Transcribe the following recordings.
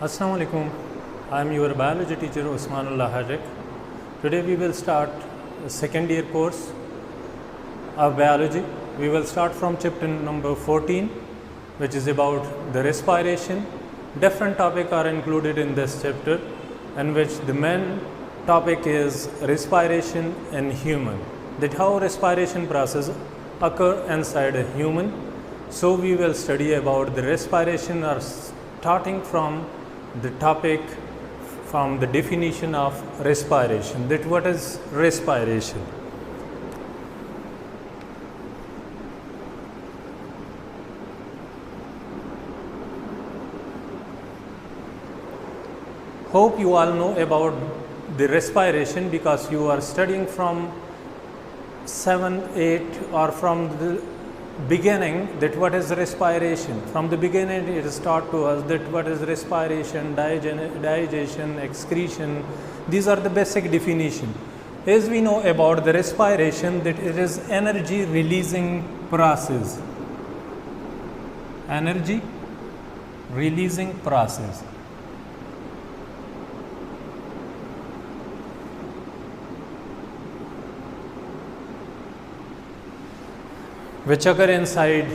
Assalamu alaikum. I am your biology teacher Usmanullah Hajek. Today we will start a second year course of biology. We will start from chapter number 14, which is about the respiration. Different topics are included in this chapter, in which the main topic is respiration in human. That how respiration process occur inside a human. So we will study about the respiration, or starting from the topic, from the definition of respiration. That what is respiration? Hope you all know about the respiration because you are studying from 7, 8 or from the beginning that what is respiration. From the beginning it is taught to us that what is respiration, digestion, excretion. These are the basic definition. As we know about the respiration, that it is energy releasing process. Energy releasing process. Which occur inside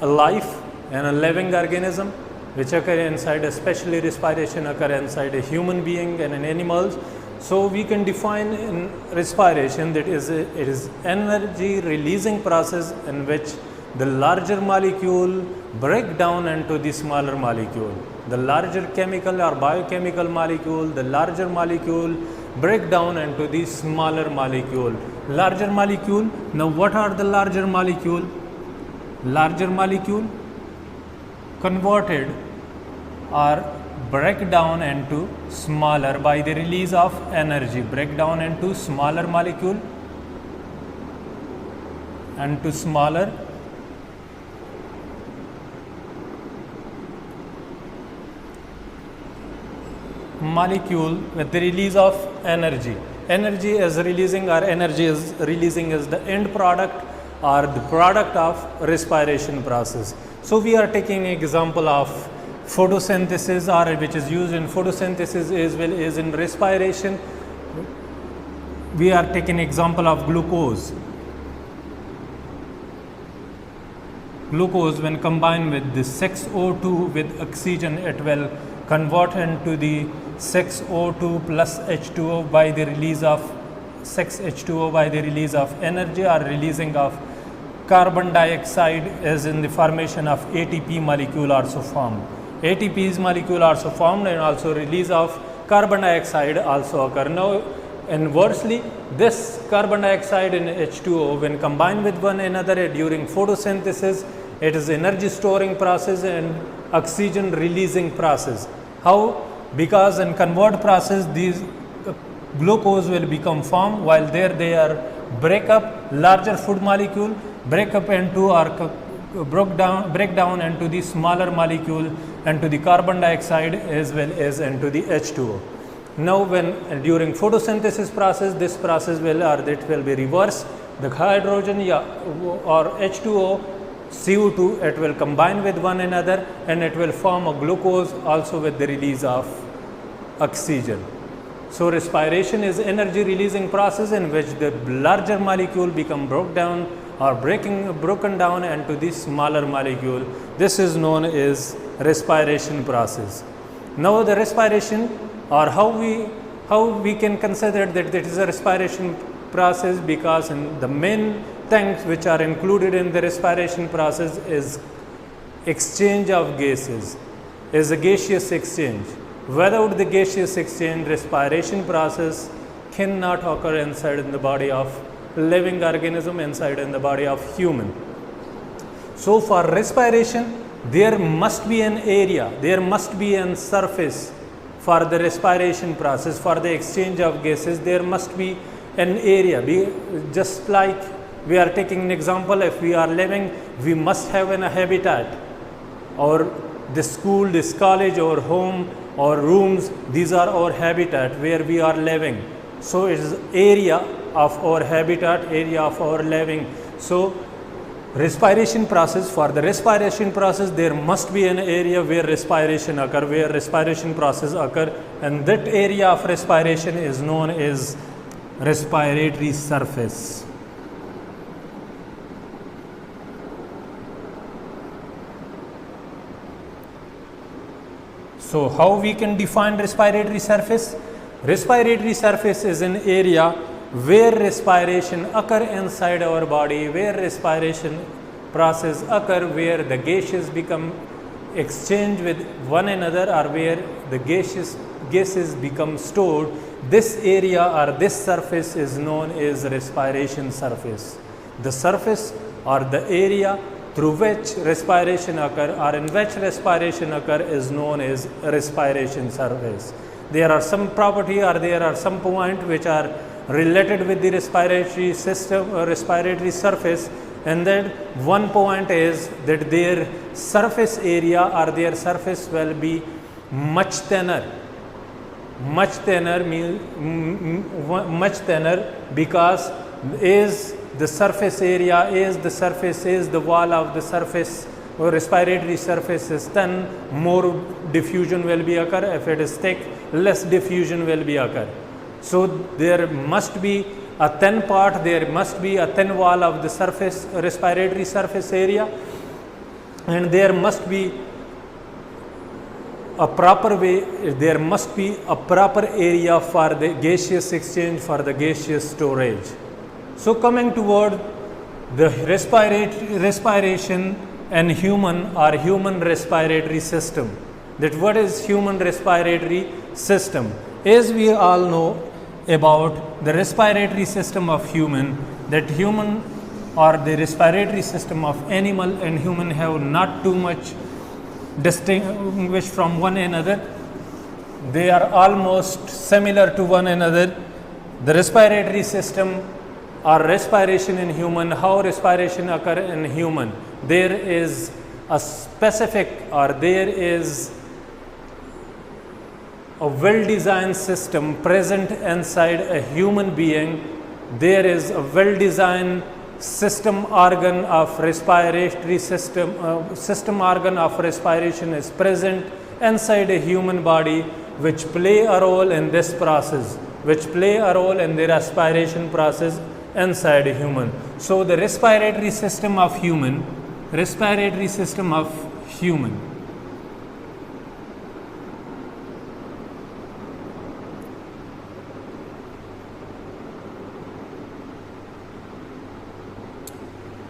a life and a living organism, which occur inside, especially respiration occur inside a human being and an animals. So we can define in respiration that it is energy releasing process in which the larger molecule break down into the smaller molecule. The larger chemical or biochemical molecule, the larger molecule break down into the smaller molecule. Larger molecule. Now what are the larger molecule? Larger molecule converted or break down into smaller by the release of energy. Break down into smaller molecule and to smaller molecule with the release of energy. Energy is releasing, or energy is releasing is the end product or the product of respiration process. So we are taking example of photosynthesis, or which is used in photosynthesis as well as in respiration. We are taking example of glucose. Glucose, when combined with the 6O2 with oxygen, it will convert into the 6O2 plus H2O by the release of 6H2O by the release of energy or releasing of carbon dioxide, is in the formation of ATP molecule also formed. ATP's molecule also formed, and also release of carbon dioxide also occur. Now inversely, this carbon dioxide and H2O, when combined with one another during photosynthesis, it is energy storing process and oxygen releasing process. How? Because in convert process these glucose will become formed, while there they are break up larger food molecule, break up into or break down into the smaller molecule, into the carbon dioxide as well as into the H2O. Now when during photosynthesis process, this process will be reversed. The hydrogen or H2O, CO2, it will combine with one another and it will form a glucose also with the release of oxygen. So respiration is energy releasing process in which the larger molecule become broken down into the smaller molecule. This is known as respiration process. Now the respiration, or how we can consider that it is a respiration process, because in the main things which are included in the respiration process is exchange of gases, is a gaseous exchange. Without the gaseous exchange, respiration process cannot occur inside in the body of living organism, inside in the body of human. So for respiration, there must be an area, there must be a surface for the respiration process. For the exchange of gases, there must be an area. Just like we are taking an example, if we are living, we must have a habitat, or the school, this college, or home, or rooms. These are our habitat where we are living. So it is area of our habitat, area of our living. So respiration process. For the respiration process, there must be an area where respiration occur, where respiration process occur, and that area of respiration is known as respiratory surface. So how we can define respiratory surface? Respiratory surface is an area where respiration occur inside our body, where respiration process occur, where the gases become exchange with one another, or where the gases become stored. This area or this surface is known as respiration surface. The surface or the area through which respiration occur or in which respiration occur is known as respiration surface. There are some property or there are some point which are related with the respiratory system or respiratory surface, and then one point is that their surface area or their surface will be much thinner because is the surface area, is the surface, is the wall of the surface or respiratory surface is thin, more diffusion will be occur. If it is thick, less diffusion will be occur. So there must be a thin part, there must be a thin wall of the surface, respiratory surface area, and there must be a proper way, there must be a proper area for the gaseous exchange, for the gaseous storage. So coming toward the respiration and human or human respiratory system, that what is human respiratory system? As we all know about the respiratory system of human, that human or the respiratory system of animal and human have not too much distinguished from one another. They are almost similar to one another. The respiratory system or respiration in human, how respiration occur in human, there is a specific or there is a well designed system present inside a human being. There is a well designed system organ of respiratory system organ of respiration is present inside a human body, which play a role in this process, which play a role in the respiration process inside a human. So the respiratory system of human, respiratory system of human,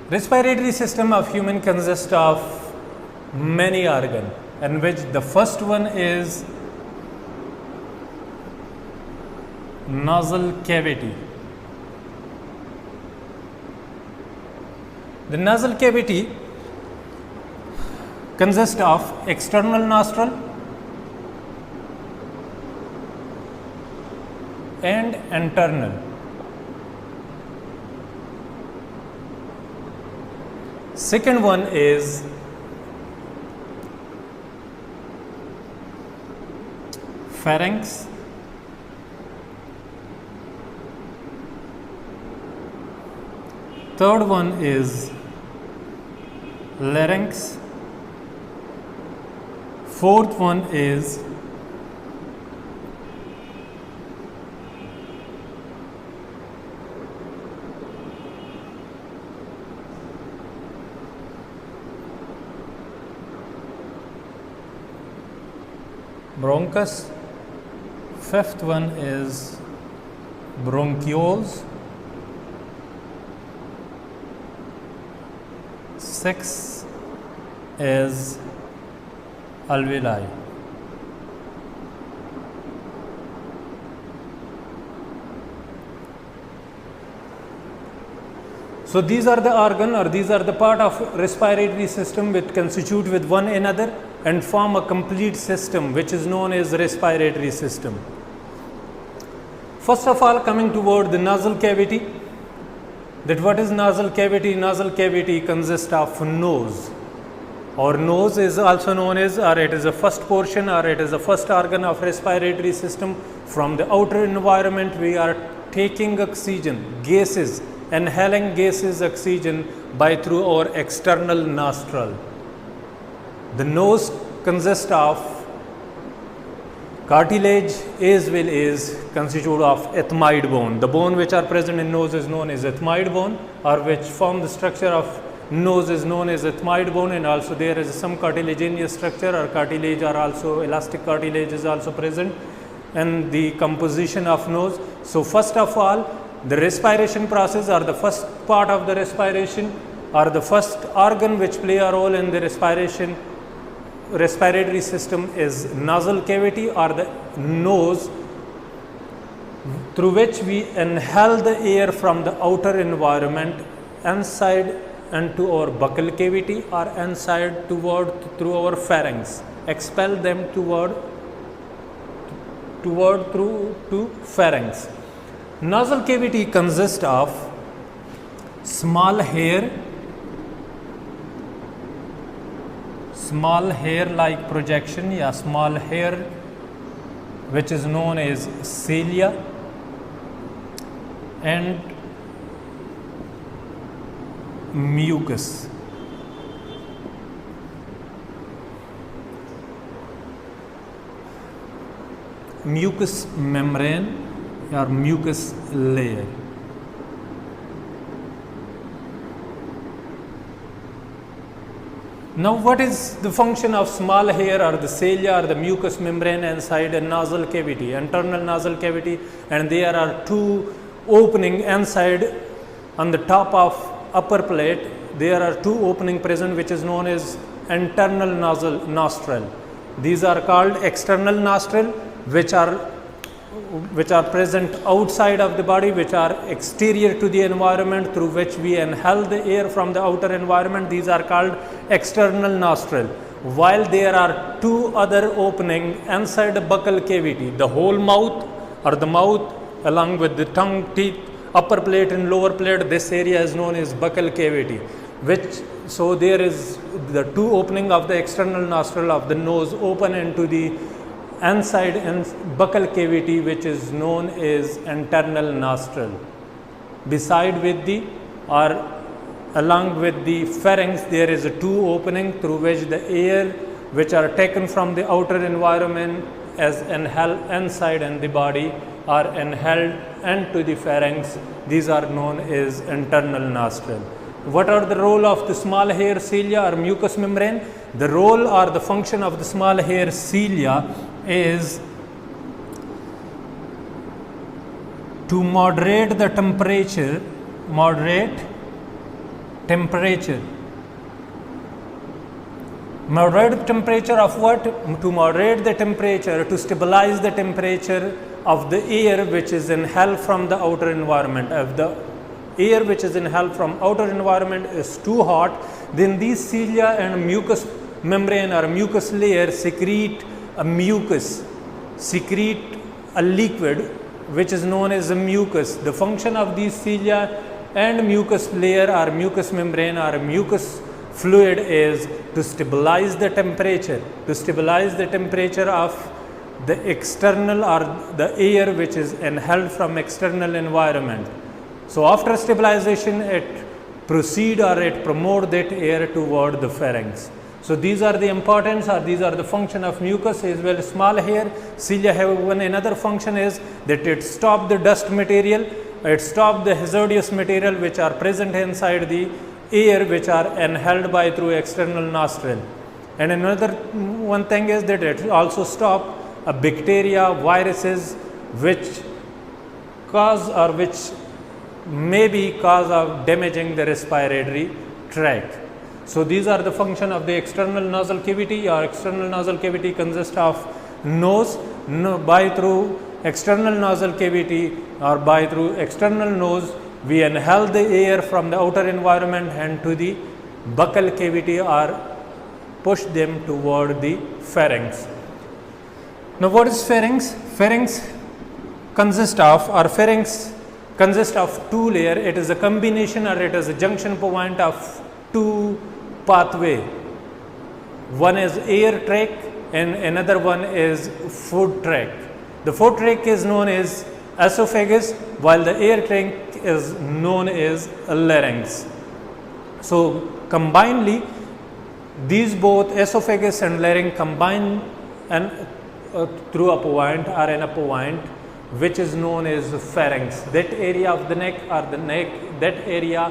respiratory system of human consists of many organs, in which the first one is nasal cavity. The nasal cavity consists of external nostril and internal. Second one is pharynx. Third one is larynx. Fourth one is bronchus. Fifth one is bronchioles. Sixth is alveoli. So these are the organ or these are the part of respiratory system which constitute with one another and form a complete system which is known as respiratory system. First of all, coming toward the nasal cavity, that what is nasal cavity? Nasal cavity consists of nose. Our nose is also known as, or it is the first portion or it is the first organ of respiratory system. From the outer environment we are taking oxygen, gases inhaling gases oxygen by through our external nostril. The nose consists of cartilage as well as constituted of ethmoid bone. The bone which are present in nose is known as ethmoid bone, or which form the structure of nose is known as ethmoid bone, and also there is some cartilaginous structure or cartilage, or also elastic cartilage is also present in the composition of nose. So first of all, the respiration process, or the first part of the respiration, or the first organ which play a role in the respiratory system is nasal cavity, or the nose, through which we inhale the air from the outer environment inside into our buccal cavity, or inside through our pharynx, expel them toward through to pharynx. Nasal cavity consists of small hair like projection, या small hair which is known as cilia, and mucus. Mucous membrane or mucus layer. Now, what is the function of small hair or the cilia or the mucous membrane inside a nasal cavity, internal nasal cavity, and there are two opening inside on the top of upper plate. There are two opening present which is known as internal nostril. These are called external nostril, which are present outside of the body, which are exterior to the environment, through which we inhale the air from the outer environment. These are called external nostril. While there are two other opening inside the buccal cavity, the whole mouth, or the mouth along with the tongue, teeth, upper plate and lower plate, this area is known as buccal cavity, so there is the two opening of the external nostril of the nose open into the inside and buccal cavity, which is known as internal nostril. Beside with the, or along with the pharynx, there is a two opening through which the air which are taken from the outer environment as inhaled inside in the body are inhaled into the pharynx. These are known as internal nostril. What are the role of the small hair cilia or mucous membrane? The role or the function of the small hair cilia is to moderate the temperature, moderate temperature of what? To moderate the temperature, to stabilize the temperature of the air which is inhaled from the outer environment. If the air which is inhaled from outer environment is too hot, then these cilia and mucous membrane or mucous layer secrete a liquid which is known as a mucus. The function of these cilia and mucous layer or mucous membrane or mucous fluid is to stabilize the temperature, of the external or the air which is inhaled from external environment. So after stabilization, it proceed or it promote that air toward the pharynx. So these are the importance, or these are the function of mucus as well as small hair. Cilia have one another function is that it stop the dust material, it stop the hazardous material which are present inside the air which are inhaled by through external nostril. And another one thing is that it also stop a bacteria, viruses which cause or which may be cause of damaging the respiratory tract. So these are the function of the external nasal cavity. Or external nasal cavity consists of nose, by through external nasal cavity or by through external nose we inhale the air from the outer environment and to the buccal cavity or push them toward the pharynx. Now what is pharynx? Pharynx consists of two layers. It is a combination or it is a junction point of two pathway. One is air tract and another one is food tract. The food tract is known as esophagus, while the air tract is known as larynx. So combinedly, these both esophagus and larynx combine and through a point or in a point which is known as pharynx. That area of the neck or the neck, that area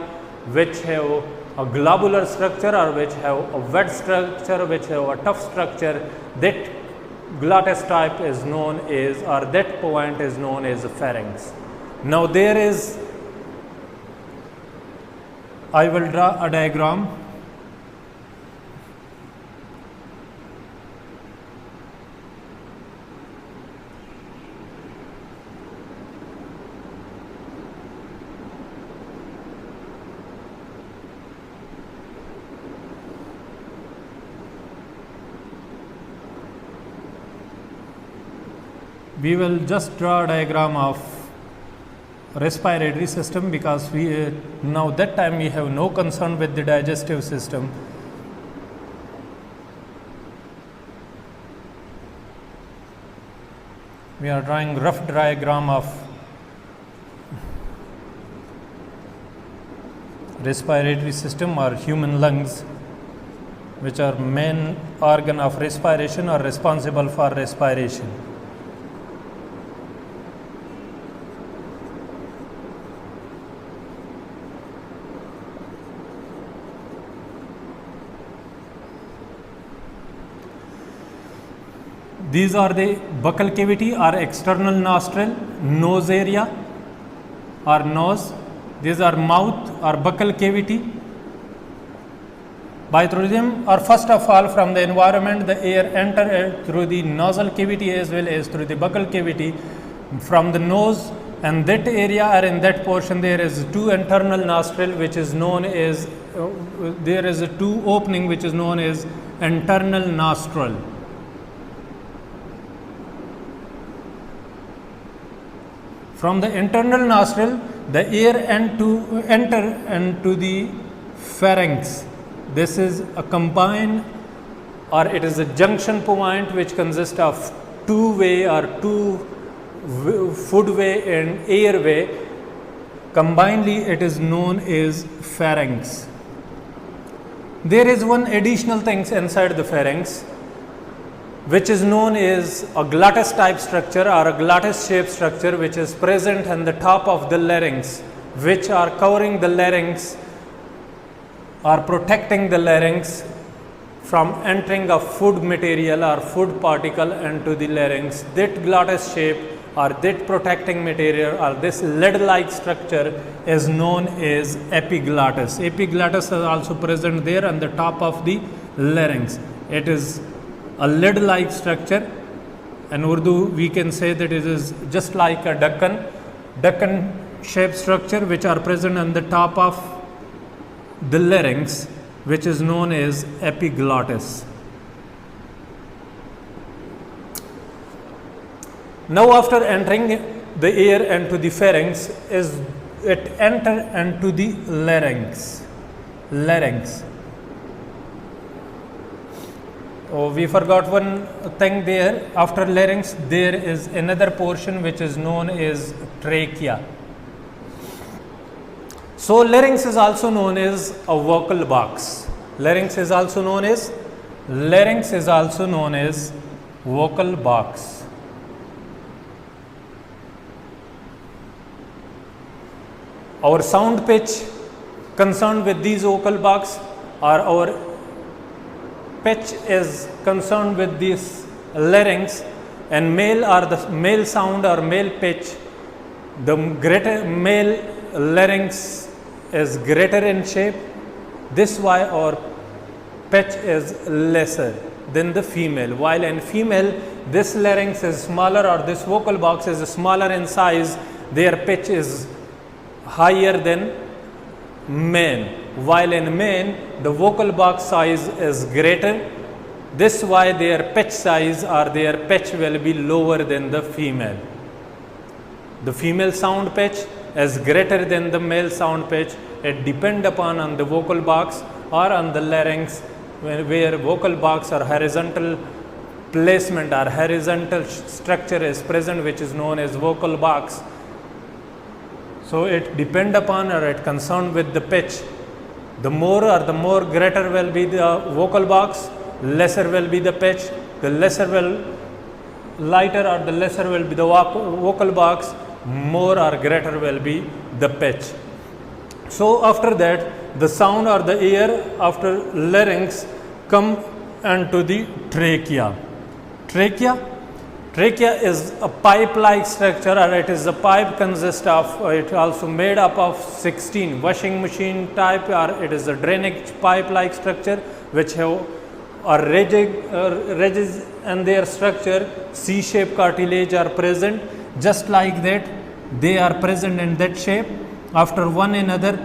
which have a globular structure or which have a wet structure, which have a tough structure, that glottis type is known as, or that point is known as pharynx. Now there is, I will draw a diagram. We will just draw a diagram of respiratory system, because we now that time we have no concern with the digestive system. We are drawing rough diagram of respiratory system or human lungs, which are main organ of respiration or responsible for respiration. These are the buccal cavity or external nostril, nose area or nose. These are mouth or buccal cavity. By through them, or first of all from the environment, the air enter through the nasal cavity as well as through the buccal cavity from the nose, and that area or in that portion there is two internal nostril which is known as, there is a two opening which is known as internal nostril. From the internal nostril, the air enter into the pharynx. This is a combined, or it is a junction point which consists of two-way or two foodway and airway. Combinedly, it is known as pharynx. There is one additional thing inside the pharynx, which is known as a glottis type structure or a glottis shaped structure, which is present on the top of the larynx, which are covering the larynx or protecting the larynx from entering of food material or food particle into the larynx. That glottis shape or that protecting material or this lead-like structure is known as epiglottis. Epiglottis is also present there on the top of the larynx. It is a lead-like structure. In Urdu, we can say that it is just like a Deccan shaped structure which are present on the top of the larynx, which is known as epiglottis. Now, after entering the air into the pharynx, it enter into the larynx. Oh, we forgot one thing there. After larynx, there is another portion which is known as trachea. So, larynx is also known as a vocal box. Larynx is also known as vocal box. Our sound pitch concerned with these vocal box, or our pitch is concerned with this larynx, and male or the male sound or male pitch, the greater male larynx is greater in shape. This why our pitch is lesser than the female, while in female this larynx is smaller or this vocal box is smaller in size, their pitch is higher than men, while in men the vocal box size is greater. This why their pitch size or their pitch will be lower than the female. The female sound pitch is greater than the male sound pitch. It depends upon on the vocal box or on the larynx, where vocal box or horizontal placement or horizontal structure is present, which is known as vocal box. So it depend upon or it concerned with the pitch. The more greater will be the vocal box, lesser will be the pitch. The lesser will lighter or the lesser will be the vocal box, more or greater will be the pitch. So after that, the sound or the air after larynx come into the trachea. Trachea is a pipe-like structure, or it is a pipe consists of, it also made up of 16 washing machine type, or it is a drainage pipe-like structure which have ridges and their structure, C-shaped cartilage are present. Just like that, they are present in that shape after one another,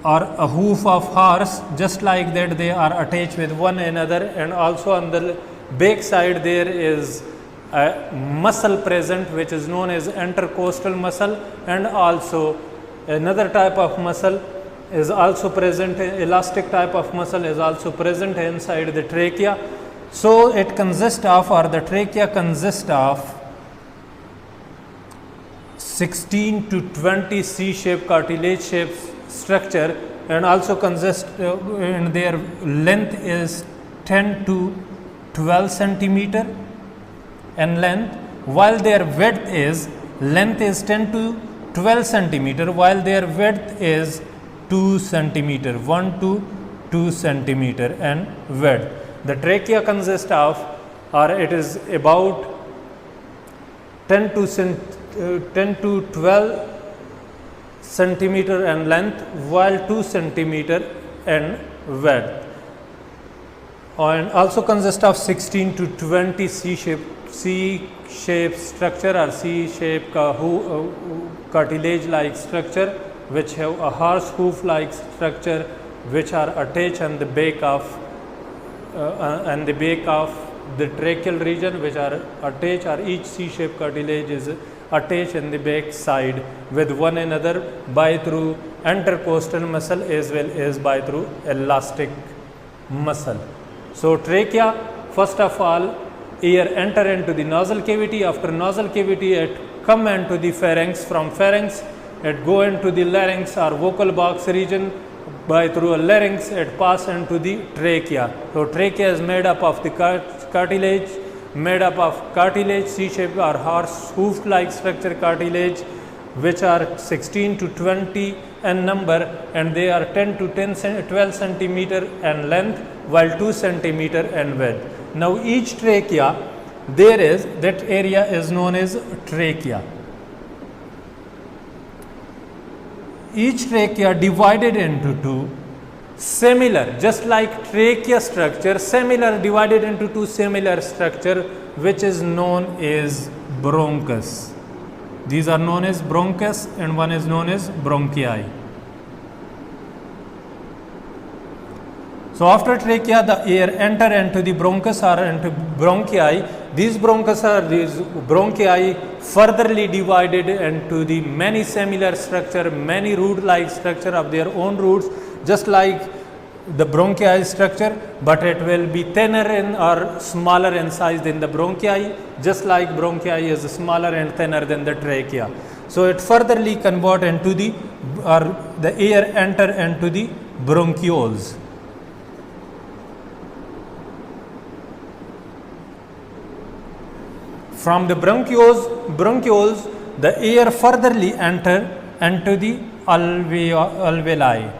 or a hoof of horse, just like that they are attached with one another. And also on the back side there is a muscle present which is known as intercostal muscle, and also another type of muscle is also present, elastic type of muscle is also present inside the trachea. So it consists of, or the trachea consists of 16 to 20 C-shaped cartilage shaped structure, and also consists and their length is 10 to 12 centimeter in length, while their length is 10 to 12 centimeter, while their width is 2 centimeter, 1 to 2 centimeter and width. The trachea consists of, or it is about 10 to 12 centimeter in length, while 2 centimeter in width, and also consists of 16 to 20 C-shaped structure or C-shaped cartilage like structure which have a horse hoof like structure which are attached on the back of the tracheal region, which are attached, or each C-shaped cartilage is attached in the back side with one another by through intercostal muscle as well as by through elastic muscle. So trachea, first of all, air enter into the nasal cavity. After nasal cavity, it come into the pharynx. From pharynx, it go into the larynx or vocal box region. By through a larynx, it pass into the trachea. So trachea is made up of the cartilage, C-shaped or horse hoof like structure cartilage, which are 16 to 20 in number, and they are 10 to 12 centimeter in length, while 2 centimeter in width. Now each trachea, there is that area is known as trachea. Each trachea divided into two, similar, just like trachea structure, similar divided into two similar structure, which is known as bronchus. These are known as bronchus, and one is known as bronchi. So after trachea, the air enter into the bronchus or into bronchi. These bronchi furtherly divided into the many similar structure, many root-like structure of their own roots, just like the bronchi structure, but it will be thinner in or smaller in size than the bronchi, just like bronchi is smaller and thinner than the trachea. So it furtherly convert into the air enter into the bronchioles. From the bronchioles, the air furtherly enter into the alveoli.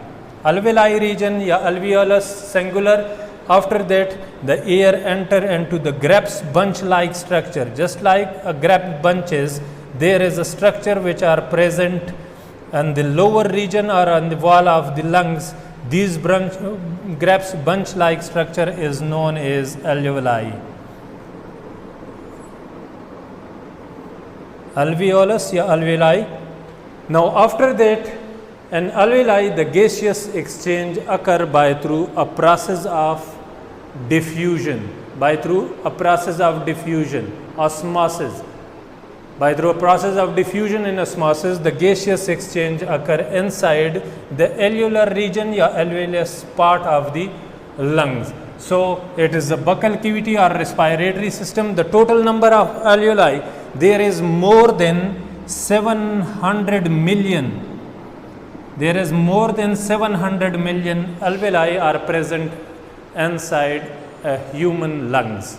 Alveoli region, ya alveolus singular. After that, the air enter into the grapes bunch like structure. Just like a grape bunches, there is a structure which are present in the lower region or on the wall of the lungs. These grapes bunch like structure is known as alveoli. Alveolus ya alveoli. Now after that, in alveoli, the gaseous exchange occur by through a process of diffusion, osmosis. By through a process of diffusion and osmosis, the gaseous exchange occur inside the alveolar region ya alveolus part of the lungs. So it is a buccal cavity or respiratory system. The total number of alveoli there is more than 700 million. There is more than 700 million alveoli are present inside a human lungs.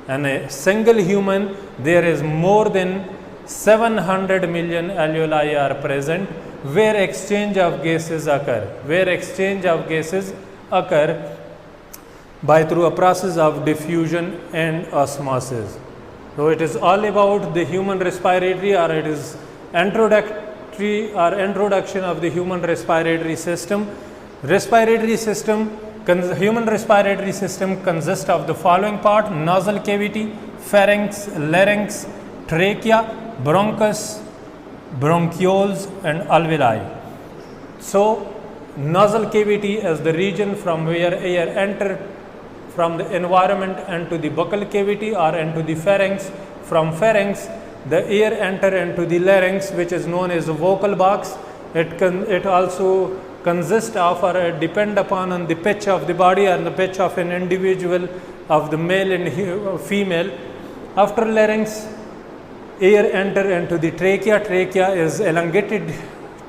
And a single human, there is more than 700 million alveoli are present, where exchange of gases occur. Where exchange of gases occur by through a process of diffusion and osmosis. So it is all about the human respiratory, or it is introductory or introduction of the human respiratory system. Respiratory system, human respiratory system consists of the following part: nasal cavity, pharynx, larynx, trachea, bronchus, bronchioles and alveoli. So nasal cavity is the region from where air enters from the environment into the buccal cavity or into the pharynx. From pharynx, the air enter into the larynx, which is known as the vocal box. It also consists of or depend upon on the pitch of the body and the pitch of an individual, of the male and female. After larynx, air enter into the trachea. Trachea is elongated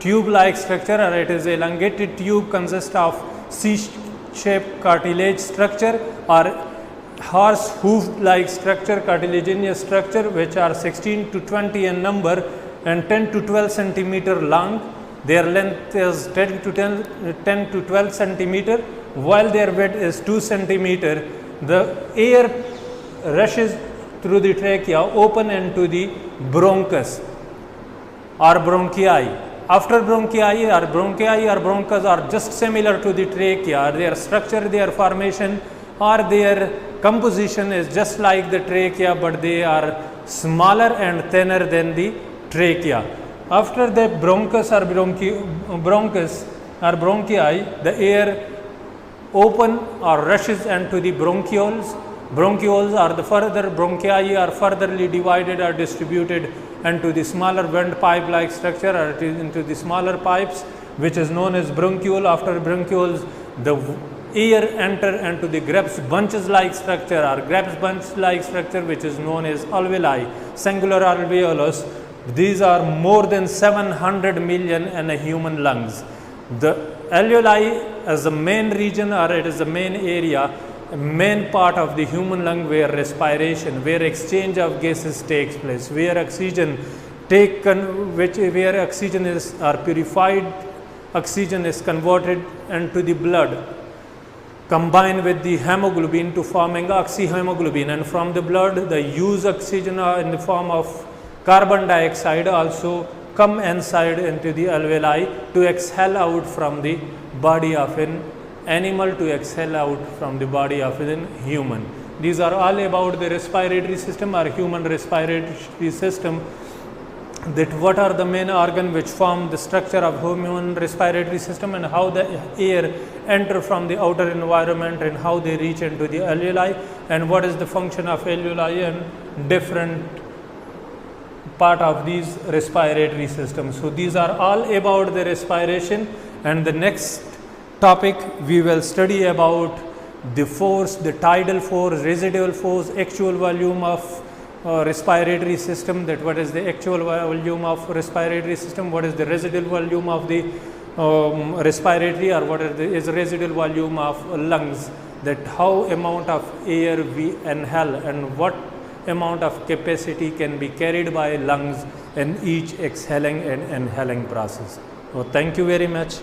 tube-like structure, or it is elongated tube consists of C-shaped cartilage structure or horse hoof-like structure, cartilaginous structure, which are 16 to 20 in number and 10 to 12 centimeter long. Their length is 10 to 12 centimeter, while their width is 2 centimeter. The air rushes through the trachea, open into the bronchus or bronchi. After bronchi or bronchus are just similar to the trachea. Their structure, their formation or their composition is just like the trachea, but they are smaller and thinner than the trachea. After the bronchus or bronchi, the air open or rushes into the bronchioles. Bronchioles are the further, bronchi are furtherly divided or distributed into the smaller windpipe like structure, or into the smaller pipes, which is known as bronchiole. After bronchioles, the air enter into the Krebs bunches like structure or Krebs bunch like structure, which is known as alveoli, singular alveolus. These are more than 700 million in a human lungs. The alveoli is the main region, or it is the main area, main part of the human lung where respiration, where exchange of gases takes place, where oxygen where oxygen is or purified oxygen is converted into the blood, combined with the hemoglobin to forming oxyhemoglobin, and from the blood the used oxygen in the form of carbon dioxide also come inside into the alveoli to exhale out from the body of an animal, to exhale out from the body of an human. These are all about the respiratory system or human respiratory system, that what are the main organ which form the structure of human respiratory system, and how the air enter from the outer environment and how they reach into the alveoli, and what is the function of alveoli and different part of these respiratory systems. So these are all about the respiration, and the next topic we will study about the force, the tidal force, residual force, actual volume of respiratory system, that what is the actual volume of respiratory system, what is the residual volume of the respiratory, or what is the residual volume of lungs, that how amount of air we inhale and what amount of capacity can be carried by lungs in each exhaling and inhaling process. So thank you very much.